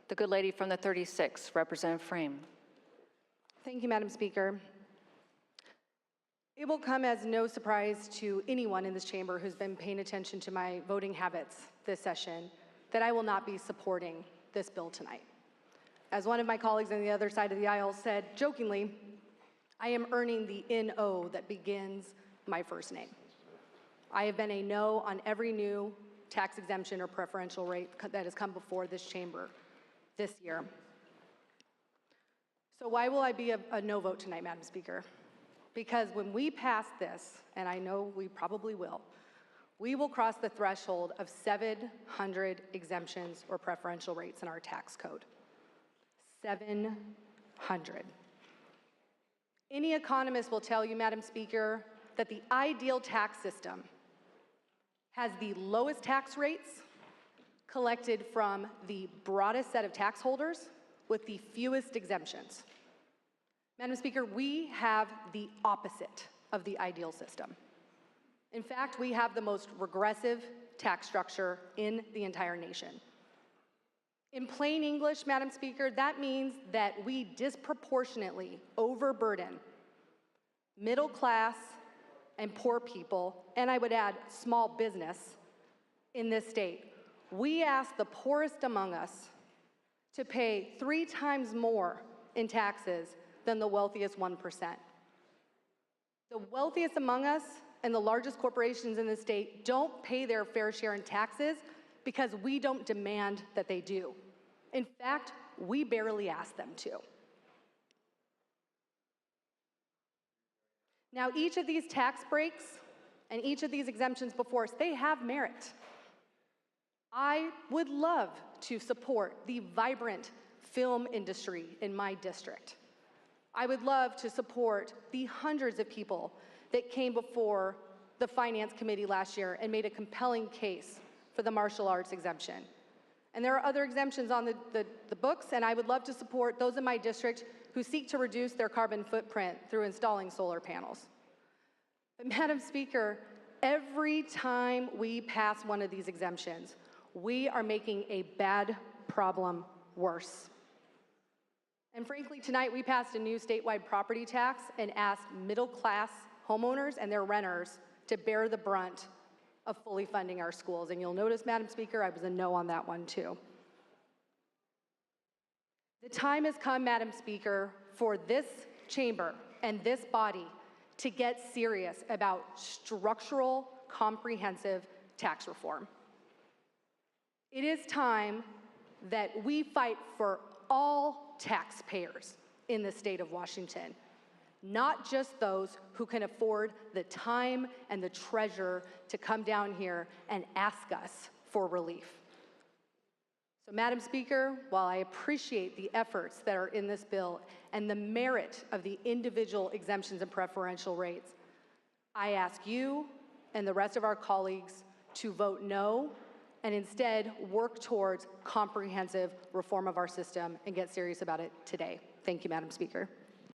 The good lady from the 36th, Representative Frame. Thank you, Madam Speaker. It will come as no surprise to anyone in this chamber who's been paying attention to my voting habits this session that I will not be supporting this bill tonight. As one of my colleagues on the other side of the aisle said jokingly, I am earning the NO that begins my first name. I have been a no on every new tax exemption or preferential rate that has come before this chamber this year. So why will I be a no vote tonight, Madam Speaker? Because when we pass this, and I know we probably will, we will cross the threshold of 700 exemptions or preferential rates in our tax code. 700. Any economist will tell you, Madam Speaker, that the ideal tax system has the lowest tax rates collected from the broadest set of tax holders with the fewest exemptions. Madam Speaker, we have the opposite of the ideal system. In fact, we have the most regressive tax structure in the entire nation. In plain English, Madam Speaker, that means that we disproportionately overburden middle class and poor people, and I would add small business in this state. We ask the poorest among us to pay 3 times more in taxes than the wealthiest 1%. The wealthiest among us and the largest corporations in the state don't pay their fair share in taxes because we don't demand that they do. In fact, we barely ask them to. Now, each of these tax breaks and each of these exemptions before us, they have merit. I would love to support the vibrant film industry in my district. I would love to support the hundreds of people that came before the Finance Committee last year and made a compelling case for the martial arts exemption. And there are other exemptions on the books, and I would love to support those in my district who seek to reduce their carbon footprint through installing solar panels. But Madam Speaker, every time we pass one of these exemptions, we are making a bad problem worse. And frankly, tonight we passed a new statewide property tax and asked middle-class homeowners and their renters to bear the brunt of fully funding our schools. And you'll notice, Madam Speaker, I was a no on that one too. The time has come, Madam Speaker, for this chamber and this body to get serious about structural, comprehensive tax reform. It is time that we fight for all taxpayers in the state of Washington, not just those who can afford the time and the treasure to come down here and ask us for relief. So, Madam Speaker, while I appreciate the efforts that are in this bill and the merit of the individual exemptions and preferential rates, I ask you and the rest of our colleagues to vote no and instead work towards comprehensive reform of our system and get serious about it today. Thank you, Madam Speaker.